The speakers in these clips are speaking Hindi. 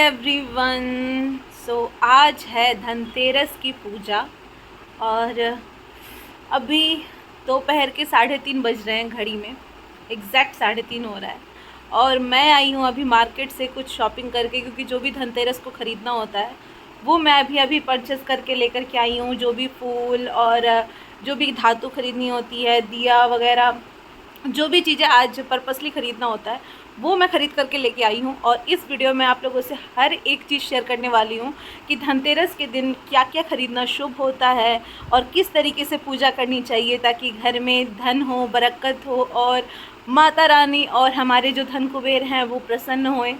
एवरीवन। आज है धनतेरस की पूजा और अभी दोपहर के 3:30 बज रहे हैं घड़ी में। एग्जैक्ट 3:30 हो रहा है और मैं आई हूँ अभी मार्केट से कुछ शॉपिंग करके, क्योंकि जो भी धनतेरस को ख़रीदना होता है वो मैं अभी परचेस करके लेकर के आई हूँ। जो भी फूल और जो भी धातु ख़रीदनी होती है, दिया वगैरह, जो भी चीज़ें आज पर्पसली ख़रीदना होता है वो मैं ख़रीद करके लेके आई हूँ। और इस वीडियो में आप लोगों से हर एक चीज़ शेयर करने वाली हूँ कि धनतेरस के दिन क्या क्या ख़रीदना शुभ होता है और किस तरीके से पूजा करनी चाहिए ताकि घर में धन हो, बरकत हो और माता रानी और हमारे जो धन कुबेर हैं वो प्रसन्न होएं।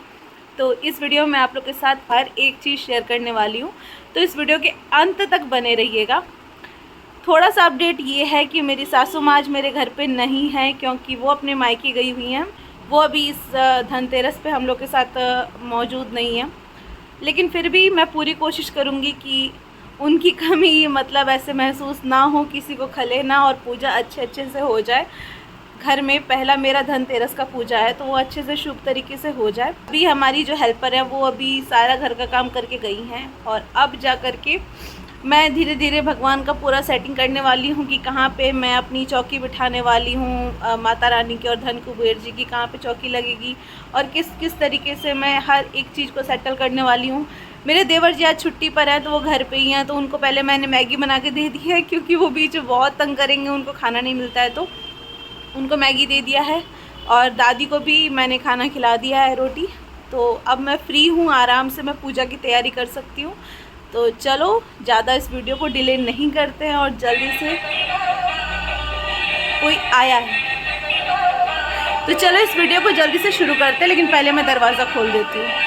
तो इस वीडियो में आप लोग के साथ हर एक चीज़ शेयर करने वाली हूँ, तो इस वीडियो के अंत तक बने रहिएगा। थोड़ा सा अपडेट ये है कि मेरी सासू माँ आज मेरे घर पे नहीं है, क्योंकि वो अपने मायके गई हुई हैं। वो अभी इस धनतेरस पे हम लोग के साथ मौजूद नहीं है, लेकिन फिर भी मैं पूरी कोशिश करूँगी कि उनकी कमी मतलब ऐसे महसूस ना हो, किसी को खले ना, और पूजा अच्छे से हो जाए। घर में पहला मेरा धनतेरस का पूजा है तो वो अच्छे से शुभ तरीके से हो जाए। अभी हमारी जो हेल्पर है वो अभी सारा घर का काम करके गई हैं और अब जा कर के मैं धीरे धीरे भगवान का पूरा सेटिंग करने वाली हूँ कि कहाँ पे मैं अपनी चौकी बिठाने वाली हूँ माता रानी की और धन कुबेर जी की, कहाँ पे चौकी लगेगी और किस तरीके से मैं हर एक चीज़ को सेटल करने वाली हूँ। मेरे देवर जी आज छुट्टी पर हैं तो वो घर पे ही हैं, तो उनको पहले मैंने मैगी बना के दे दी है, क्योंकि वो बीच में बहुत तंग करेंगे, उनको खाना नहीं मिलता है, तो उनको मैगी दे दिया है। और दादी को भी मैंने खाना खिला दिया है, रोटी। तो अब मैं फ्री हूँ, आराम से मैं पूजा की तैयारी कर सकती हूँ। तो चलो ज़्यादा इस वीडियो को डिले नहीं करते हैं और जल्दी से कोई आया है तो चलो इस वीडियो को जल्दी से शुरू करते हैं, लेकिन पहले मैं दरवाज़ा खोल देती हूँ।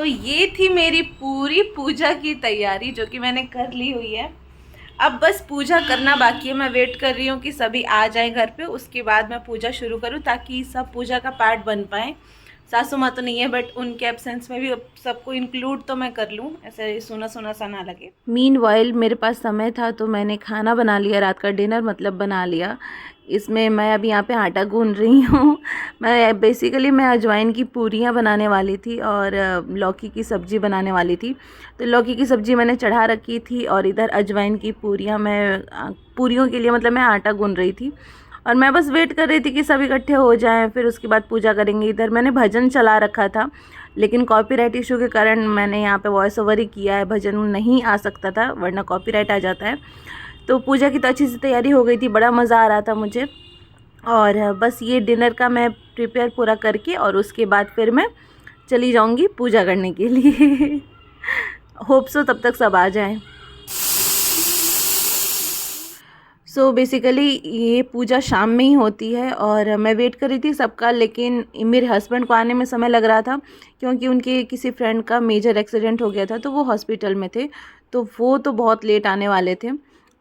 ये थी मेरी पूरी पूजा की तैयारी जो कि मैंने कर ली हुई है। अब बस पूजा करना बाकी है। मैं वेट कर रही हूँ कि सभी आ जाएं घर पे, उसके बाद मैं पूजा शुरू करूँ ताकि सब पूजा का पार्ट बन पाएँ। सासू माँ तो नहीं है, बट उनके एब्सेंस में भी सबको इंक्लूड तो मैं कर लूँ, ऐसे सुना सा ना लगे। मीनवाइल मेरे पास समय था तो मैंने खाना बना लिया, रात का डिनर मतलब बना लिया। इसमें मैं अभी यहाँ पे आटा गूंद रही हूँ। मैं अजवाइन की पूरियाँ बनाने वाली थी और लौकी की सब्ज़ी बनाने वाली थी। तो लौकी की सब्ज़ी मैंने चढ़ा रखी थी और इधर अजवाइन की पूरियाँ पूरियों के लिए मतलब मैं आटा गूंद रही थी और मैं बस वेट कर रही थी कि सब इकट्ठे हो जाएं, फिर उसके बाद पूजा करेंगे। इधर मैंने भजन चला रखा था, लेकिन कॉपीराइट इशू के कारण मैंने यहाँ पे वॉइस ओवर ही किया है। भजन नहीं आ सकता था वरना कॉपीराइट आ जाता है। तो पूजा की तो अच्छी सी तैयारी हो गई थी, बड़ा मज़ा आ रहा था मुझे। और बस ये डिनर का मैं प्रिपेयर पूरा करके और उसके बाद फिर मैं चली जाऊँगी पूजा करने के लिए। होप सो तब तक सब आ जाएं। सो बेसिकली ये पूजा शाम में ही होती है और मैं वेट कर रही थी सबका, लेकिन मेरे हस्बैंड को आने में समय लग रहा था क्योंकि उनके किसी फ्रेंड का मेजर एक्सीडेंट हो गया था, तो वो हॉस्पिटल में थे, तो वो तो बहुत लेट आने वाले थे।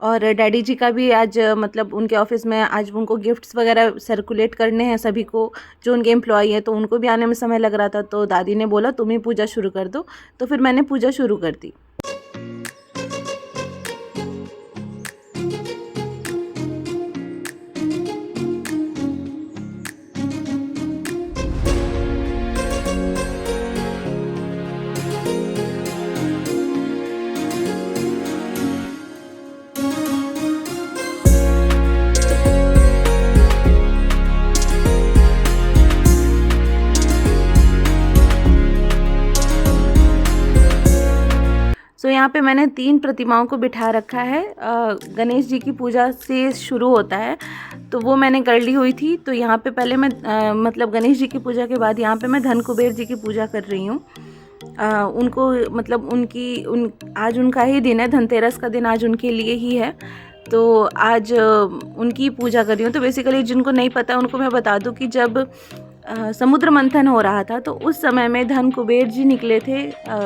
और डैडी जी का भी आज मतलब उनके ऑफिस में आज उनको गिफ्ट्स वगैरह सर्कुलेट करने हैं सभी को, जो उनके एम्प्लॉई हैं, तो उनको भी आने में समय लग रहा था। तो दादी ने बोला तुम ही पूजा शुरू कर दो, तो फिर मैंने पूजा शुरू कर दी। तो यहाँ पे मैंने 3 प्रतिमाओं को बिठा रखा है। गणेश जी की पूजा से शुरू होता है, तो वो मैंने कर ली हुई थी। तो यहाँ पे पहले मैं मतलब गणेश जी की पूजा के बाद यहाँ पे मैं धन कुबेर जी की पूजा कर रही हूँ। उनको मतलब आज उनका ही दिन है, धनतेरस का दिन आज उनके लिए ही है, तो आज उनकी पूजा कर रही हूँ। तो बेसिकली जिनको नहीं पता उनको मैं बता दूँ कि जब समुद्र मंथन हो रहा था तो उस समय में धन कुबेर जी निकले थे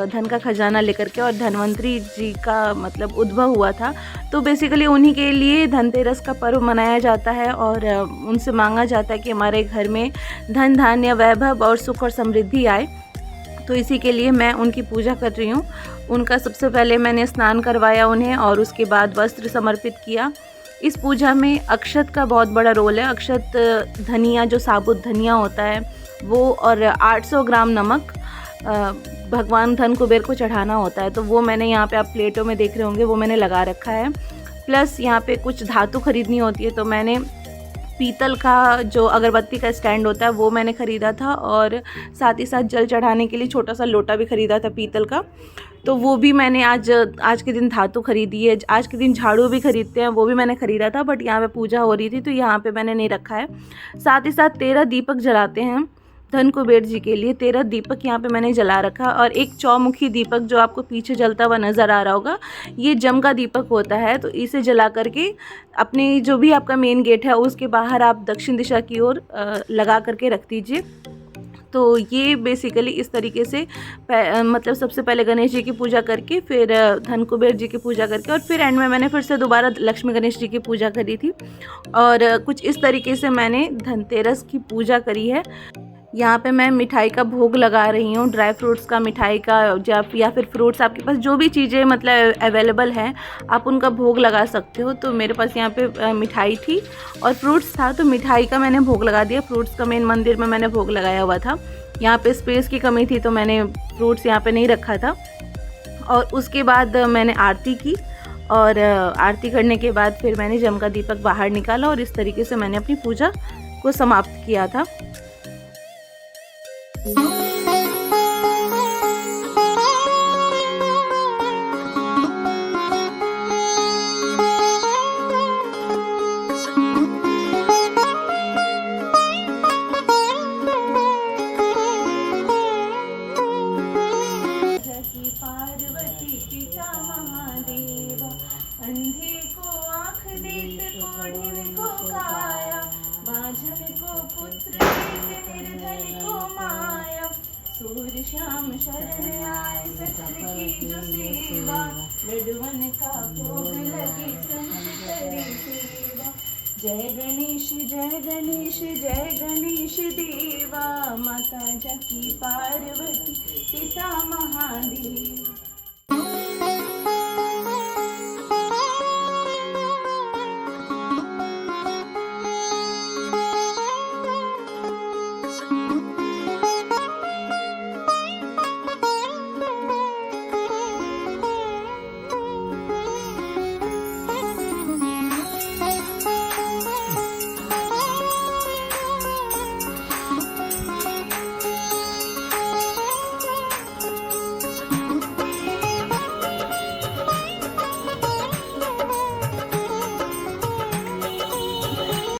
धन का खजाना लेकर के, और धनवंतरी जी का मतलब उद्भव हुआ था। तो बेसिकली उन्हीं के लिए धनतेरस का पर्व मनाया जाता है और उनसे मांगा जाता है कि हमारे घर में धन धान्य वैभव और सुख और समृद्धि आए। तो इसी के लिए मैं उनकी पूजा कर रही हूँ। उनका सबसे पहले मैंने स्नान करवाया उन्हें और उसके बाद वस्त्र समर्पित किया। इस पूजा में अक्षत का बहुत बड़ा रोल है। अक्षत धनिया, जो साबुत धनिया होता है वो, और 800 ग्राम नमक भगवान धन कुबेर को चढ़ाना होता है। तो वो मैंने यहाँ पे, आप प्लेटों में देख रहे होंगे, वो मैंने लगा रखा है। प्लस यहाँ पे कुछ धातु खरीदनी होती है, तो मैंने पीतल का जो अगरबत्ती का स्टैंड होता है वो मैंने ख़रीदा था, और साथ ही साथ जल चढ़ाने के लिए छोटा सा लोटा भी ख़रीदा था पीतल का। तो वो भी मैंने आज के दिन धातु खरीदी है। आज के दिन झाड़ू भी खरीदते हैं, वो भी मैंने ख़रीदा था, बट यहाँ पे पूजा हो रही थी तो यहाँ पे मैंने नहीं रखा है। साथ ही साथ 13 दीपक जलाते हैं धन कुबेर जी के लिए। 13 दीपक यहाँ पे मैंने जला रखा, और एक चौमुखी दीपक जो आपको पीछे जलता हुआ नज़र आ रहा होगा, ये जम का दीपक होता है। तो इसे जला करके अपने जो भी आपका मेन गेट है उसके बाहर आप दक्षिण दिशा की ओर लगा करके रख दीजिए। तो ये बेसिकली इस तरीके से मतलब सबसे पहले गणेश जी की पूजा करके, फिर धन कुबेर जी की पूजा करके, और फिर एंड में मैंने फिर से दोबारा लक्ष्मी गणेश जी की पूजा करी थी। और कुछ इस तरीके से मैंने धनतेरस की पूजा करी है। यहाँ पे मैं मिठाई का भोग लगा रही हूँ, ड्राई फ्रूट्स का, मिठाई का, या फिर फ्रूट्स, आपके पास जो भी चीज़ें मतलब अवेलेबल हैं आप उनका भोग लगा सकते हो। तो मेरे पास यहाँ पे मिठाई थी और फ्रूट्स था, तो मिठाई का मैंने भोग लगा दिया। फ्रूट्स का मेन मंदिर में मैंने भोग लगाया हुआ था। यहाँ पे स्पेस की कमी थी तो मैंने फ्रूट्स यहाँ पे नहीं रखा था। और उसके बाद मैंने आरती की, और आरती करने के बाद फिर मैंने जम का दीपक बाहर निकाला, और इस तरीके से मैंने अपनी पूजा को समाप्त किया था। पार्वती पिता महादेवा, अंधे को आँख देते, कोढ़िन को काया, बाझल को पुत्र देते, निर्धन को माया। सूर्य श्याम शरण आए, सकल की जो सेवा, लडुअन का भोग लगे, संत करे सेवा। जय गणेश जय गणेश जय गणेश देवा, माता जकी पार्वती